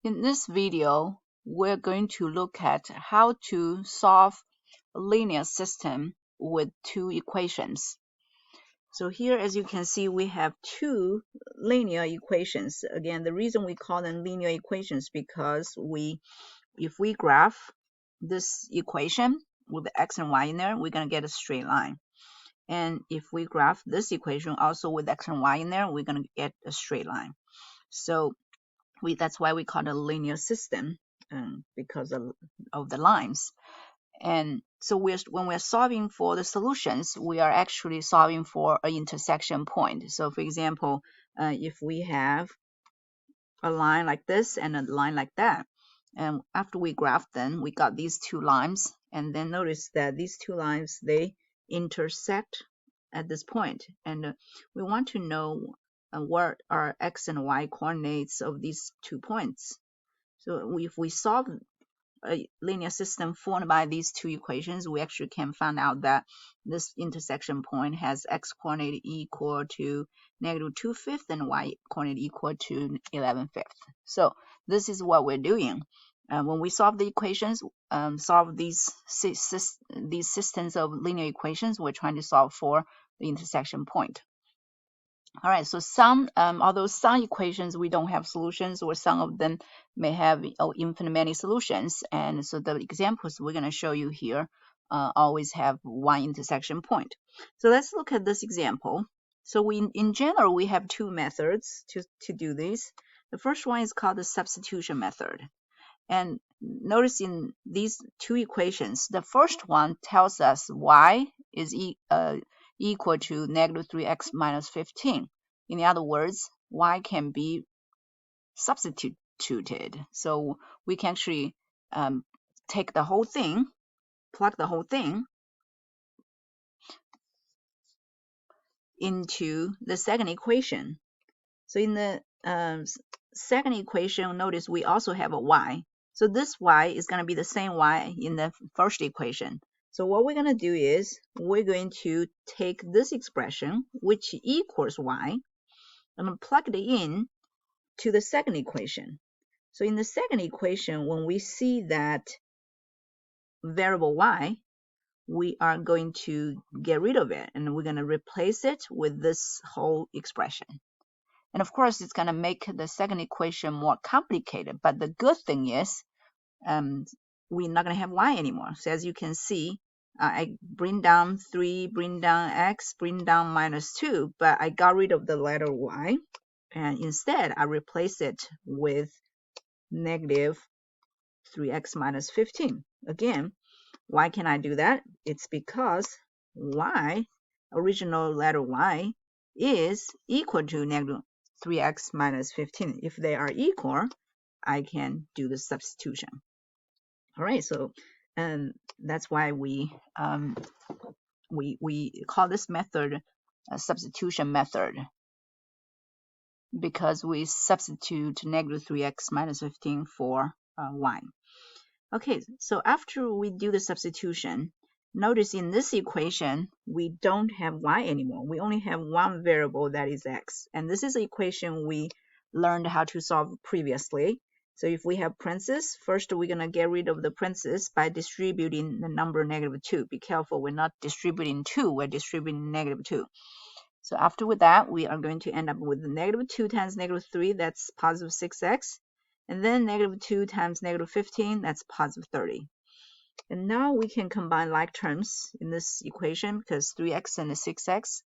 In this video, we're going to look at how to solve a linear system with two equations. So here, as you can see, we have two linear equations. Again, the reason we call them linear equations because if we graph this equation with the x and y in there, we're going to get a straight line. And if we graph this equation also with x and y in there, we're going to get a straight line. So that's why we call it a linear system, because of the lines. And so when we're solving for the solutions, we are actually solving for an intersection point. So for example, if we have a line like this and a line like that, and after we graph them, we got these two lines, and then notice that these two lines, they intersect at this point, and we want to know what are x and y coordinates of these 2 points. So if we solve a linear system formed by these two equations, we actually can find out that this intersection point has x coordinate equal to -2/5 and y coordinate equal to 11/5. So this is what we're doing. When we solve the equations, solve these systems of linear equations, we're trying to solve for the intersection point. All right, so although some equations we don't have solutions, or some of them may have infinite many solutions, and so the examples we're going to show you here always have one intersection point. So let's look at this example. So in general, we have two methods to do this. The first one is called the substitution method. And notice in these two equations, the first one tells us y is equal to -3x minus 15. In other words, y can be substituted. So we can actually take the whole thing, plug the whole thing into the second equation. So in the second equation, notice we also have a y. So this y is going to be the same y in the first equation. So what we're going to do is we're going to take this expression, which equals y, and plug it in to the second equation. So in the second equation, when we see that variable y, we are going to get rid of it, and we're going to replace it with this whole expression. And of course, it's going to make the second equation more complicated. But the good thing is we're not going to have y anymore. So as you can see, I bring down 3, bring down x, bring down -2, but I got rid of the letter y. And instead, I replace it with -3x minus 15. Again, why can I do that? It's because y, original letter y, is equal to -3x minus 15. If they are equal, I can do the substitution. All right, so that's why we call this method a substitution method, because we substitute -3x minus 15 for y. Okay, so after we do the substitution, notice in this equation, we don't have y anymore. We only have one variable, that is x. And this is an equation we learned how to solve previously. So if we have parentheses, first we're going to get rid of the parentheses by distributing the number -2. Be careful, we're not distributing 2, we're distributing -2. So after with that, we are going to end up with -2 times -3, that's positive 6x. And then -2 times -15, that's positive 30. And now we can combine like terms in this equation, because 3x and 6x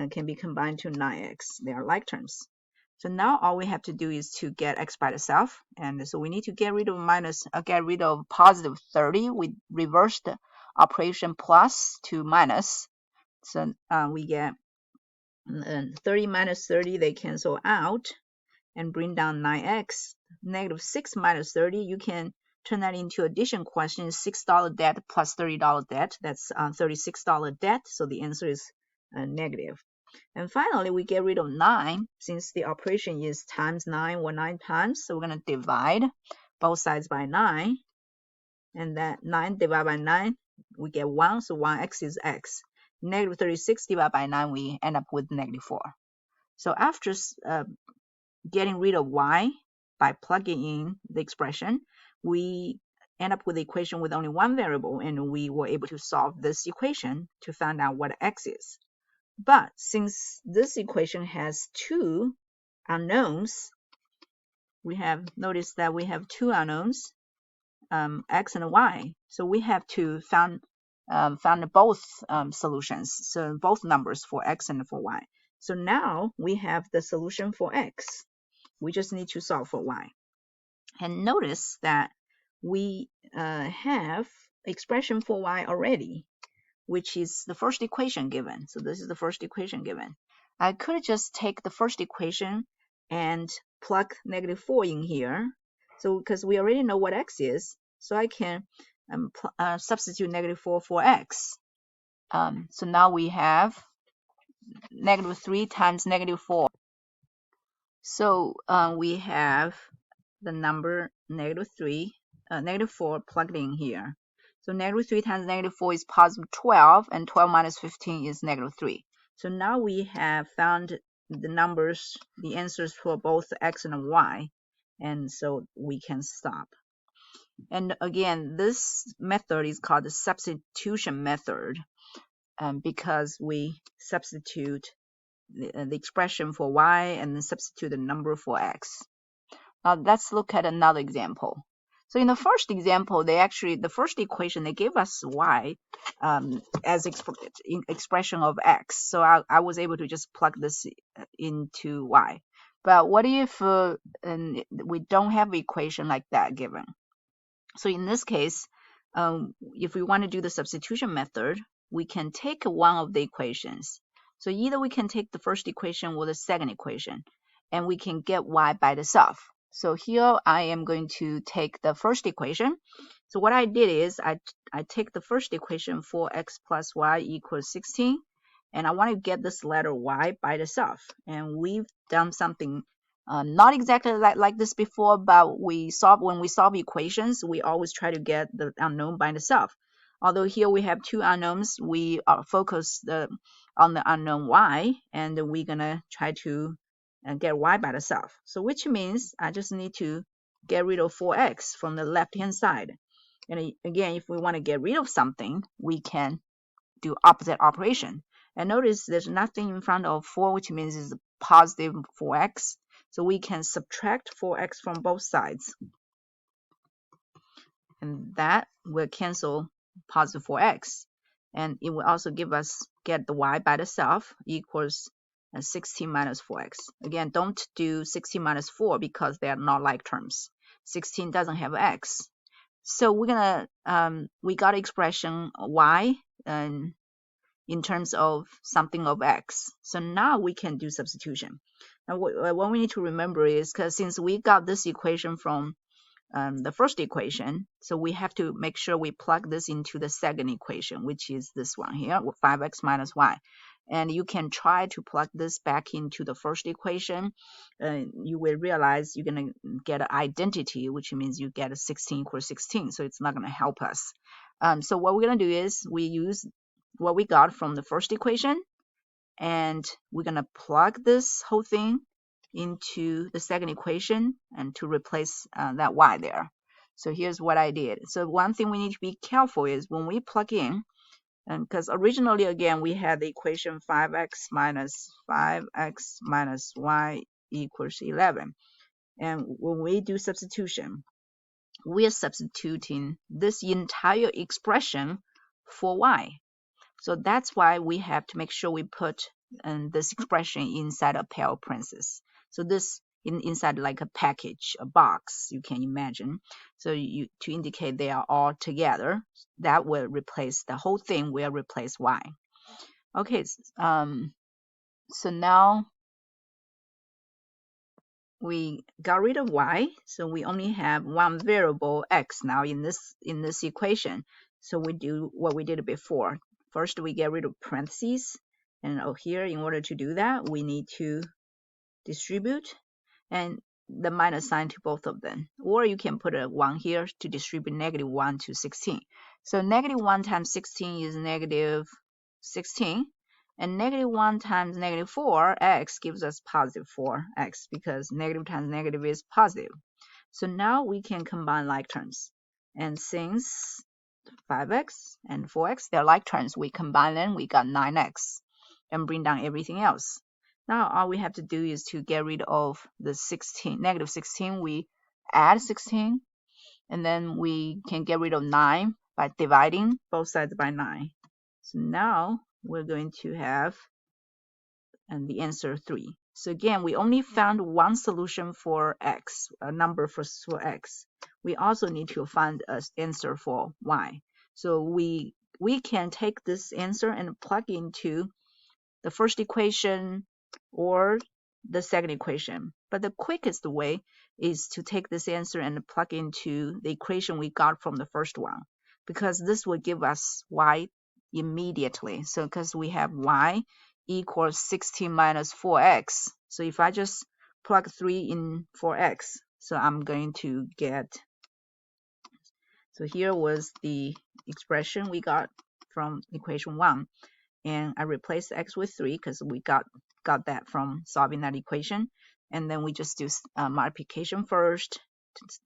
can be combined to 9x. They are like terms. So now all we have to do is to get x by itself. And so we need to get rid of positive 30. We reverse the operation plus to minus. So we get 30 minus 30, they cancel out and bring down 9x. -6 minus 30, you can turn that into addition question. $6 debt plus $30 debt, that's $36 debt, so the answer is negative. And finally, we get rid of 9, since the operation is times 9 or 9 times, so we're going to divide both sides by 9, and that 9 divided by 9, we get 1, so 1x is x. -36 divided by 9, we end up with -4. So after getting rid of y by plugging in the expression, we end up with the equation with only one variable, and we were able to solve this equation to find out what x is. But since this equation has two unknowns, we have noticed that we have two unknowns, x and y. So we have to find both solutions, so both numbers for x and for y. So now we have the solution for x. We just need to solve for y. And notice that we have expression for y already, which is the first equation given. So this is the first equation given. I could just take the first equation and plug -4 in here. So because we already know what x is, so I can substitute -4 for x. So now we have -3 times -4. So we have the number -4 plugged in here. So -3 times -4 is +12, and 12 minus 15 is -3. So now we have found the numbers, the answers for both x and y, and so we can stop. And again, this method is called the substitution method, because we substitute the expression for y and then substitute the number for x. Now let's look at another example. So in the first example, the first equation, they gave us y as expression of x. So I was able to just plug this into y. But what if we don't have an equation like that given? So in this case, if we want to do the substitution method, we can take one of the equations. So either we can take the first equation or the second equation, and we can get y by itself. So here I am going to take the first equation. So what I did is I take the first equation, 4x plus y equals 16, and I want to get this letter y by itself. And we've done something not exactly like this before, but when we solve equations, we always try to get the unknown by itself. Although here we have two unknowns, we are focused on the unknown y, and we're gonna try to get y by itself. So which means I just need to get rid of 4x from the left hand side. And again, if we want to get rid of something, we can do opposite operation. And notice there's nothing in front of 4, which means it's positive 4x. So we can subtract 4x from both sides. And that will cancel positive 4x. And it will also give us, get the y by itself equals 16 minus 4x. Again, don't do 16 minus 4 because they are not like terms. 16 doesn't have x. So we're gonna, we got expression y in terms of something of x. So now we can do substitution. Now what we need to remember is, because since we got this equation from the first equation, so we have to make sure we plug this into the second equation, which is this one here, 5x minus y. And you can try to plug this back into the first equation. You will realize you're going to get an identity, which means you get a 16 equals 16. So it's not going to help us. So what we're going to do is we use what we got from the first equation, and we're going to plug this whole thing into the second equation and to replace that y there. So here's what I did. So one thing we need to be careful is when we plug in, because originally, again, we had the equation 5x minus y equals 11. And when we do substitution, we are substituting this entire expression for y. So that's why we have to make sure we put this expression inside a pair of parentheses. So this inside like a package, a box, you can imagine. So to indicate they are all together, that will replace the whole thing, will replace y. Okay, so now we got rid of y, so we only have one variable x now in this equation. So we do what we did before. First, we get rid of parentheses, and here, in order to do that, we need to distribute and the minus sign to both of them. Or you can put a 1 here to distribute -1 to 16. So -1 times 16 is -16, and -1 times -4x gives us positive 4x, because negative times negative is positive. So now we can combine like terms. And since 5x and 4x, they're like terms, we combine them, we got 9x, and bring down everything else. Now all we have to do is to get rid of the negative 16. We add 16, and then we can get rid of 9 by dividing both sides by 9. So now we're going to have the answer 3. So again, we only found one solution for x, a number for x. We also need to find an answer for y. So we can take this answer and plug into the first equation or the second equation. But the quickest way is to take this answer and plug into the equation we got from the first one, because this will give us y immediately. So because we have y equals 16 minus 4x. So if I just plug 3 in for x, so I'm going to get, so here was the expression we got from equation 1. And I replaced x with 3 because we got that from solving that equation. And then we just do multiplication first.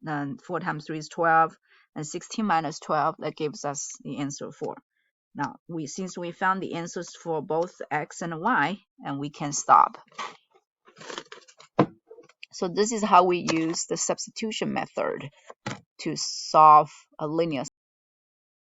4 times 3 is 12, and 16 minus 12, that gives us the answer 4. Now, since we found the answers for both x and y, and we can stop. So this is how we use the substitution method to solve a linear